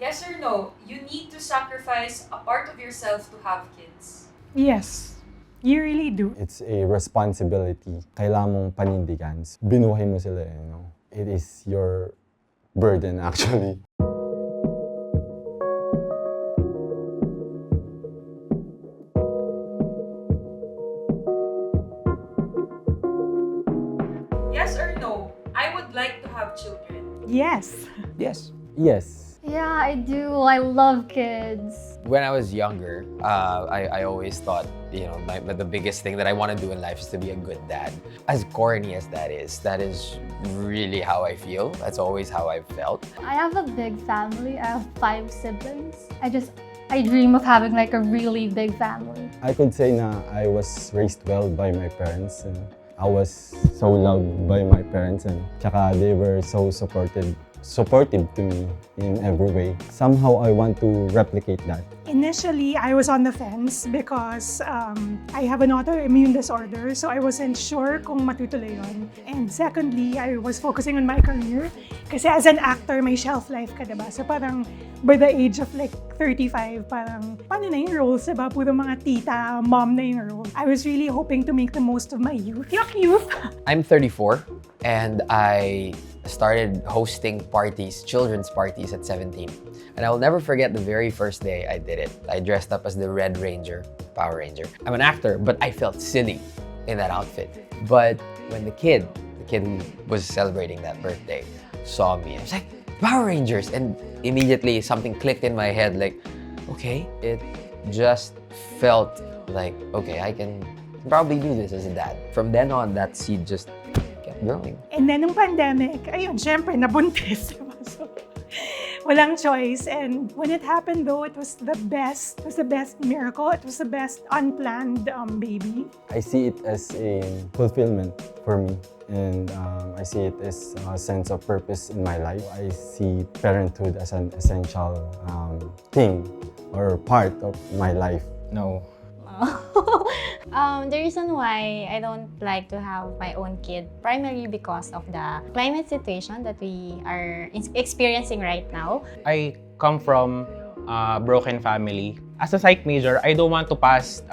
Yes or no, you need to sacrifice a part of yourself to have kids. Yes, you really do. It's a responsibility. Kailangan mong panindigan. Binuhay mo sila, you know. It is your burden actually. Yes or no, I would like to have children. Yes. Yes. Yes. Yeah, I do. I love kids. When I was younger, I always thought, the biggest thing that I want to do in life is to be a good dad. As corny as that is really how I feel. That's always how I've felt. I have a big family. I have 5 siblings. I dream of having like a really big family. I could say na I was raised well by my parents. And I was so loved by my parents and tsaka they were so supportive to me in every way. Somehow I want to replicate that. Initially, I was on the fence because I have an autoimmune disorder, so I wasn't sure kung matutuloy yun. And secondly, I was focusing on my career kasi as an actor, may shelf life ka, diba? So parang by the age of like 35, parang paano na yung roles, diba? Puro mga tita, mom na yung roles. I was really hoping to make the most of my youth. Yuck, youth! I'm 34 and I started hosting parties, children's parties at 17. And I will never forget the very first day I did it. I dressed up as the Red Ranger, Power Ranger. I'm an actor, but I felt silly in that outfit. But when the kid who was celebrating that birthday, saw me, I was like, Power Rangers! And immediately something clicked in my head, like, okay, it just felt like, okay, I can probably do this as a dad. From then on, that seed just kept growing. And then nung pandemic, ayun, syempre, nabuntis. Diba? So, walang choice. And when it happened though, it was the best. It was the best miracle. It was the best unplanned baby. I see it as a fulfillment for me. And I see it as a sense of purpose in my life. I see parenthood as an essential thing or part of my life. No. The reason why I don't like to have my own kid, primarily because of the climate situation that we are experiencing right now. I come from a broken family. As a psych major, I don't want to pass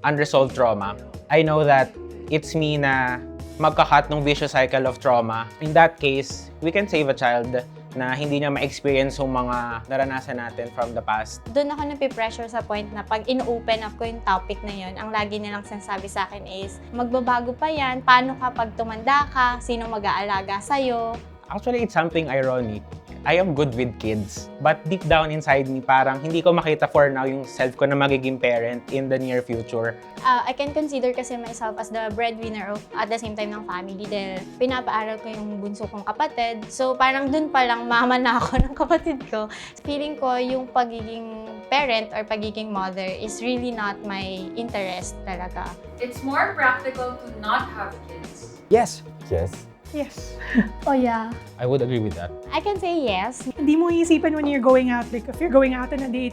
unresolved trauma. I know that it's me na magkakat ng vicious cycle of trauma. In that case, we can save a child na hindi niya ma-experience yung mga naranasan natin from the past. Doon ako napipressure sa point na pag in-open up ko yung topic na yun, ang lagi nilang sinasabi sa akin is, magbabago pa yan, paano ka pag tumanda ka, sino mag-aalaga sa'yo. Actually, it's something ironic. I am good with kids, but deep down inside me, parang hindi ko makita for now yung self ko na magiging parent in the near future. I can consider kasi myself as the breadwinner of, at the same time ng family dahil pinapaaral ko yung bunso kong kapatid. So parang dun pa lang mama na ako ng kapatid ko. Feeling ko yung pagiging parent or pagiging mother is really not my interest talaga. It's more practical to not have kids. Yes. Yes. Yes. Oh yeah. I would agree with that. I can say yes. Hindi mo iisipin when you're going out, like if you're going out on a date,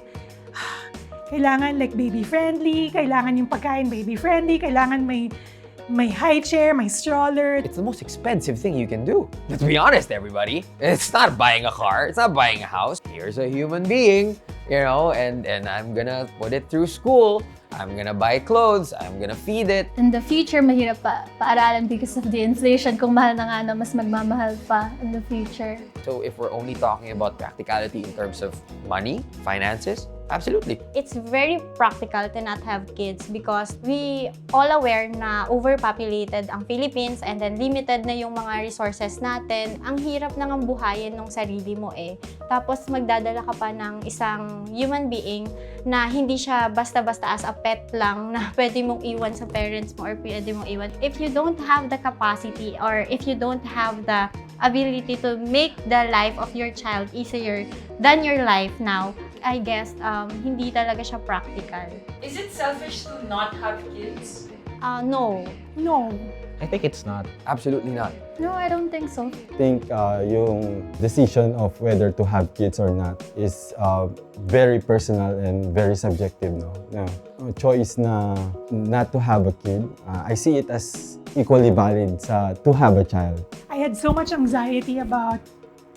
kailangan like baby-friendly, kailangan yung pagkain baby-friendly, kailangan may high chair, may stroller. It's the most expensive thing you can do. Let's be honest, everybody. It's not buying a car. It's not buying a house. Here's a human being, and I'm gonna put it through school. I'm gonna buy clothes. I'm gonna feed it. In the future, mahirap paaralan because of the inflation. Kung mahal na nga na, mas magmamahal pa in the future. So if we're only talking about practicality in terms of money, finances, absolutely. It's very practical to not have kids because we all aware na overpopulated ang Philippines and then limited na yung mga resources natin. Ang hirap nang ang buhayin ng sarili mo eh. Tapos magdadala ka pa ng isang human being na hindi siya basta-basta as a pet lang na pwede mong iwan sa parents mo or pwede mong iwan. If you don't have the capacity or if you don't have the ability to make the life of your child easier than your life now, I guess hindi talaga siya practical. Is it selfish to not have kids? No. No. I think it's not. Absolutely not. No, I don't think so. I think yung decision of whether to have kids or not is very personal and very subjective. No? Choice na not to have a kid, I see it as equally valid to have a child. I had so much anxiety about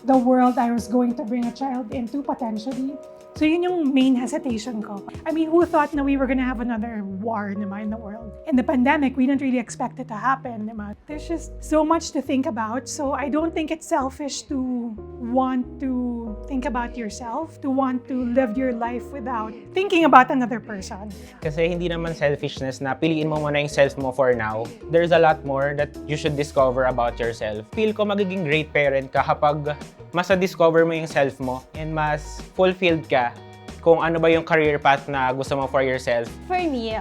the world I was going to bring a child into potentially. So yun yung main hesitation ko. I mean, who thought na we were gonna have another war naman in the world? In the pandemic, we didn't really expect it to happen. Naman. There's just so much to think about. So I don't think it's selfish to want to think about yourself, to want to live your life without thinking about another person. Kasi hindi naman selfishness na piliin mo muna yung self mo for now. There's a lot more that you should discover about yourself. Feel ko magiging great parent ka kapag mas na-discover mo yung self mo and mas fulfilled ka kung ano ba yung career path na gusto mo for yourself. For me,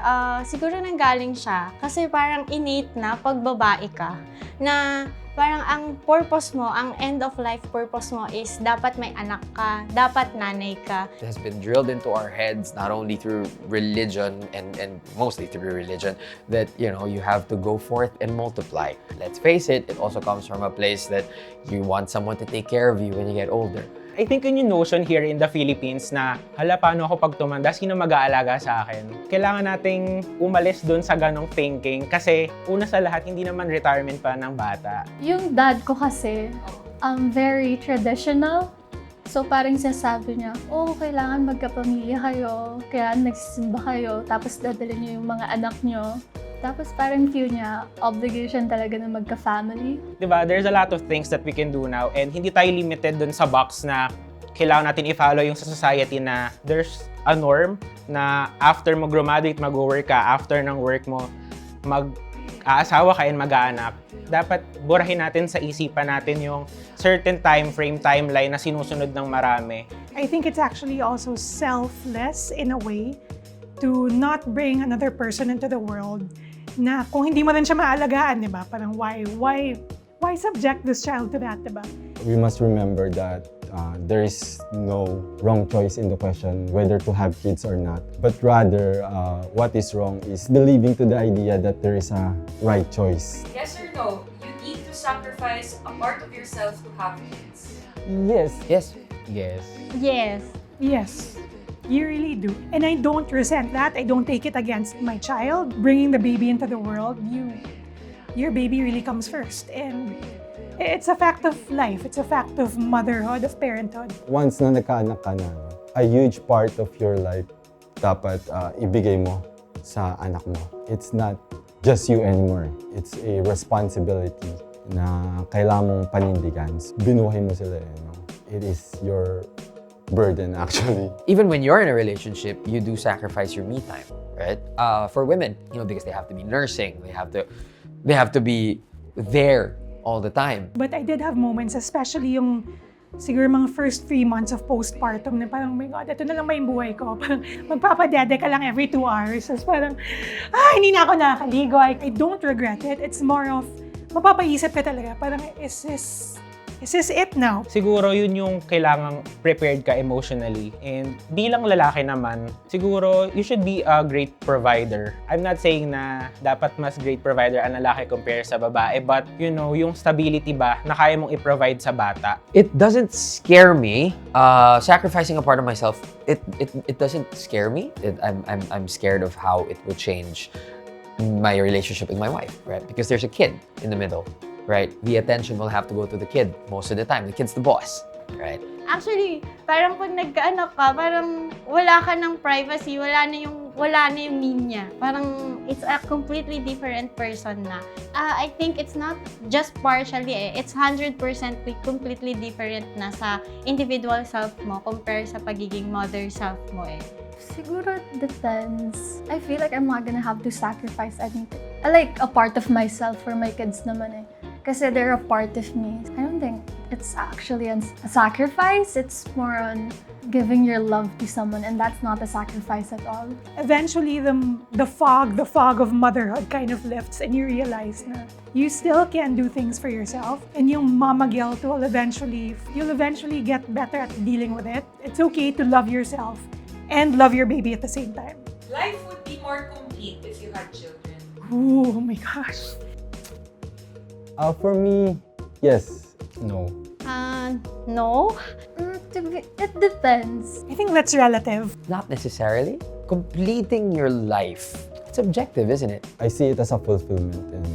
siguro nanggaling siya kasi parang innate na pag babae ka na parang ang purpose mo, ang end of life purpose mo is dapat may anak ka, dapat nanay ka. It has been drilled into our heads not only through religion and mostly through religion that you have to go forth and multiply. Let's face it, it also comes from a place that you want someone to take care of you when you get older. I think yun yung notion here in the Philippines na, hala, paano ako pag tumanda? Sino mag-aalaga sa akin? Kailangan nating umalis dun sa ganong thinking kasi una sa lahat, hindi naman retirement pa ng bata. Yung dad ko kasi, very traditional. So parang sasabi niya, kailangan magkapamilya kayo, kaya nagsisimba kayo, tapos dadalhin niyo yung mga anak niyo. Tapos parang feel niya, obligation talaga na magka-family. Diba? There's a lot of things that we can do now and hindi tayo limited dun sa box na kailangan natin i-follow yung sa society na there's a norm na after mo graduate, mag-work ka, after ng work mo, mag-aasawa ka and mag-aanak. Dapat burahin natin sa isipan natin yung certain time frame, timeline na sinusunod ng marami. I think it's actually also selfless in a way to not bring another person into the world na kung hindi mo rin siya maalagaan, di ba? Parang why subject this child to that, di ba? We must remember that there is no wrong choice in the question whether to have kids or not. But rather, what is wrong is believing to the idea that there is a right choice. Yes or no? You need to sacrifice a part of yourself to have kids. Yes. Yes. Yes. Yes. Yes, you really do. And I don't resent that. I don't take it against my child. Bringing the baby into the world, your baby really comes first. And it's a fact of life. It's a fact of motherhood, of parenthood. Once na nagkaanak ka na, a huge part of your life dapat ibigay mo sa anak mo. It's not just you anymore. It's a responsibility na kailangan mong panindigan. Binuhay mo sila. It is your burden actually. Even when you're in a relationship, you do sacrifice your me time, right? For women, because they have to be nursing, they have to be there all the time. But I did have moments, especially yung siguro mga first 3 months of postpartum na parang, oh my God, ito na lang ba yung buhay ko? Parang magpapadede ka lang every 2 hours. Tapos parang, hindi na ako nakakaligo. I don't regret it. It's more of, mapapaisip ka talaga. Parang, is this it now? Siguro yun yung kailangang prepared ka emotionally. And bilang lalaki naman, siguro you should be a great provider. I'm not saying na dapat mas great provider ang lalaki compare sa babae, but yung stability ba na kaya mong i-provide sa bata. It doesn't scare me. Sacrificing a part of myself, it doesn't scare me. I'm scared of how it will change my relationship with my wife, right? Because there's a kid in the middle. Right? The attention will have to go to the kid most of the time. The kid's the boss, right? Actually, parang pag nagkaanak ka, parang wala ka ng privacy, wala na yung linya. Parang it's a completely different person na. I think it's not just partially it's 100% completely different na sa individual self mo compare sa pagiging mother self mo Siguro it depends. I feel like I'm not gonna have to sacrifice anything. I like a part of myself for my kids naman Kasi they're a part of me. I don't think it's actually a sacrifice. It's more on giving your love to someone, and that's not a sacrifice at all. Eventually, the fog of motherhood kind of lifts and you realize na you still can do things for yourself, and yung mama guilt you'll eventually get better at dealing with it. It's okay to love yourself and love your baby at the same time. Life would be more complete if you had children. Ooh, oh my gosh. For me, yes. No. No? It depends. I think that's relative. Not necessarily. Completing your life. It's objective, isn't it? I see it as a fulfillment and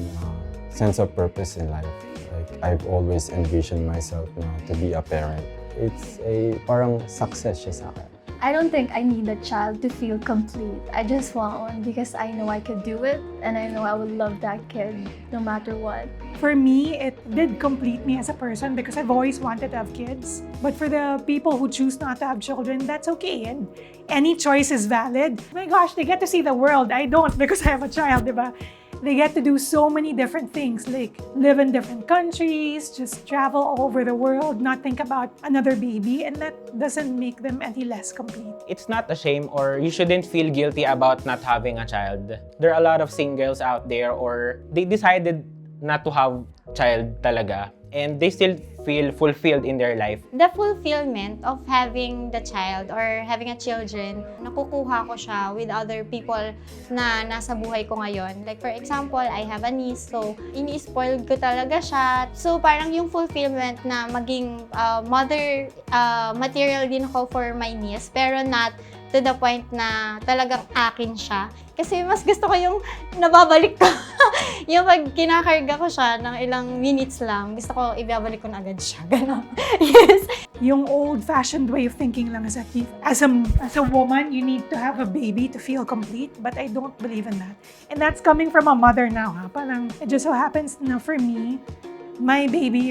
sense of purpose in life. Like I've always envisioned myself na to be a parent. It's a parang success siya sa akin. I don't think I need a child to feel complete. I just want one because I know I could do it and I know I would love that kid no matter what. For me, it did complete me as a person because I've always wanted to have kids. But for the people who choose not to have children, that's okay. And any choice is valid. Oh my gosh, they get to see the world. I don't because I have a child, diba? They get to do so many different things, like live in different countries, just travel all over the world, not think about another baby, and that doesn't make them any less complete. It's not a shame, or you shouldn't feel guilty about not having a child. There are a lot of singles out there, or they decided not to have child talaga, and they still feel fulfilled in their life. The fulfillment of having the child or having a children, nakukuha ko siya with other people na nasa buhay ko ngayon. Like for example, I have a niece, so ini-spoiled ko talaga siya. So parang yung fulfillment na maging mother material din ako for my niece, pero not to the point na talagang akin siya. Kasi mas gusto ko yung nababalik ko. Yung pag kinakarga ko siya ng ilang minutes lang, gusto ko ibabalik ko na agad siya. Ganon. Yes. Yung old-fashioned way of thinking lang is that as a woman, you need to have a baby to feel complete, but I don't believe in that. And that's coming from a mother now. Parang it just so happens na for me, my baby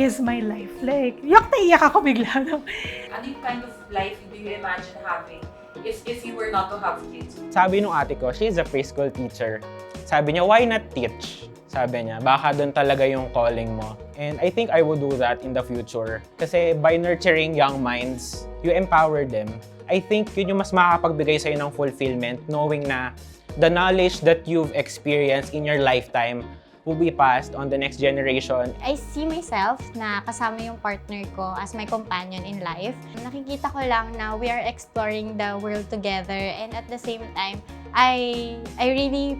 is my life. Like, yak na iyak ako bigla. No? Ano yung kind of life do you imagine having if you were not to have kids? Sabi nung ate ko, she's a preschool teacher. Sabi niya, why not teach? Sabi niya, baka doon talaga yung calling mo. And I think I would do that in the future. Kasi by nurturing young minds, you empower them. I think yun yung mas makakapagbigay sa'yo ng fulfillment, knowing na the knowledge that you've experienced in your lifetime will be passed on the next generation. I see myself na kasama yung partner ko as my companion in life. Nakikita ko lang na we are exploring the world together, and at the same time, I really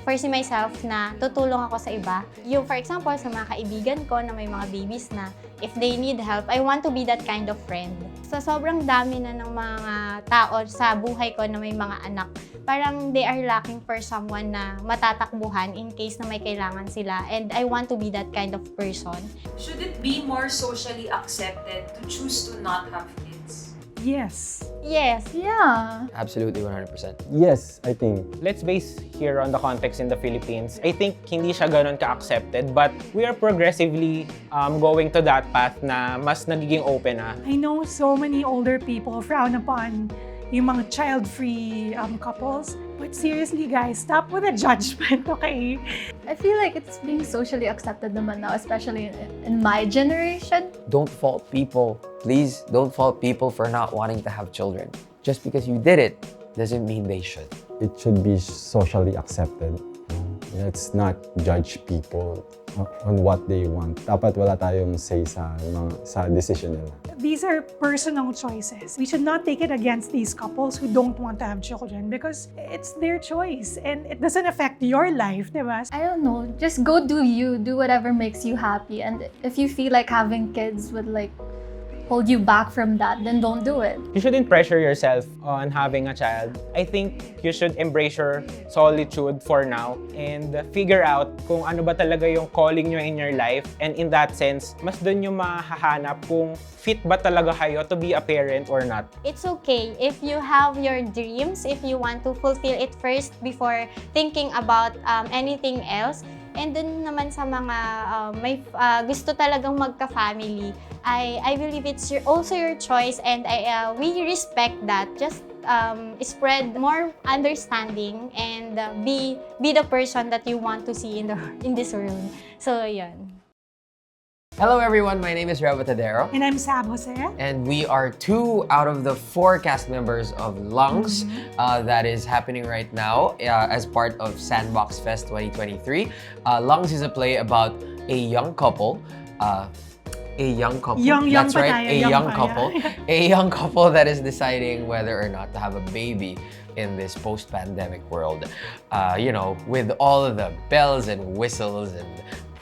foresee myself na tutulong ako sa iba. Yung for example, sa mga kaibigan ko na may mga babies na, if they need help, I want to be that kind of friend. So sobrang dami na ng mga tao sa buhay ko na may mga anak. Parang they are lacking for someone na matatakbuhan in case na may kailangan sila. And I want to be that kind of person. Should it be more socially accepted to choose to not have kids? Yes. Yes. Yeah. Absolutely 100%. Yes, I think. Let's base here on the context in the Philippines. I think hindi siya ganun ka-accepted, but we are progressively going to that path na mas nagiging open na. I know so many older people frown upon yung mga child-free couples. But seriously, guys, stop with the judgment, okay? I feel like it's being socially accepted naman now, especially in my generation. Don't fault people. Please, don't fault people for not wanting to have children. Just because you did it doesn't mean they should. It should be socially accepted. Let's not judge people on what they want. Dapat wala tayong say sa decision nila. These are personal choices. We should not take it against these couples who don't want to have children because it's their choice and it doesn't affect your life, diba? I don't know, just go do you, do whatever makes you happy. And if you feel like having kids would like hold you back from that, then don't do it. You shouldn't pressure yourself on having a child. I think you should embrace your solitude for now and figure out kung ano ba talaga yung calling nyo in your life. And in that sense, mas dun yung mahahanap kung fit ba talaga kayo to be a parent or not. It's okay if you have your dreams, if you want to fulfill it first before thinking about anything else. And dun naman sa mga may gusto talagang magka-family, I believe it's also your choice, and we respect that. Just spread more understanding and be the person that you want to see in this world. So, yun. Hello everyone, my name is Reva Tadero. And I'm Sab Jose. And we are 2 out of the 4 cast members of Lungs that is happening right now as part of Sandbox Fest 2023. Lungs is a play about a young couple. Young That's pa right, tayo, a young young pa, couple. yeah. A young couple that is deciding whether or not to have a baby in this post-pandemic world. With all of the bells and whistles and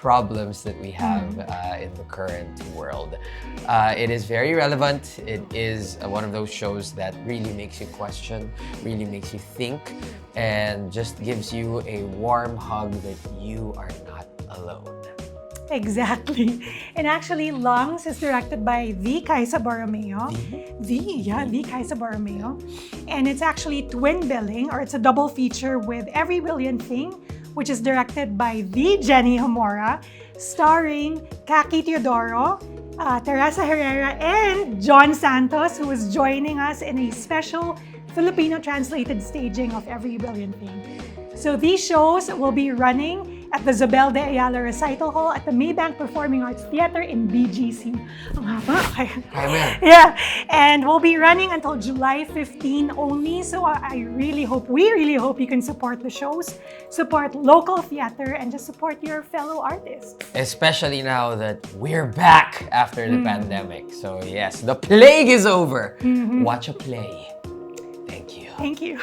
problems that we have in the current world. It is very relevant. It is one of those shows that really makes you question, really makes you think, and just gives you a warm hug that you are not alone. Exactly. And actually, Lungs is directed by the Kaisa Borromeo. The Kaisa Borromeo. And it's actually twin billing, or it's a double feature with Every Brilliant Thing, which is directed by the Jenny Homora, starring Kaki Teodoro, Teresa Herrera, and John Santos, who is joining us in a special Filipino translated staging of Every Brilliant Thing. So these shows will be running at the Zobel de Ayala Recital Hall at the Maybank Performing Arts Theater in BGC. Ang haba. Yeah, and we'll be running until July 15 only. So we really hope you can support the shows, support local theater, and just support your fellow artists. Especially now that we're back after the pandemic. So yes, the plague is over. Watch a play. Thank you. Thank you.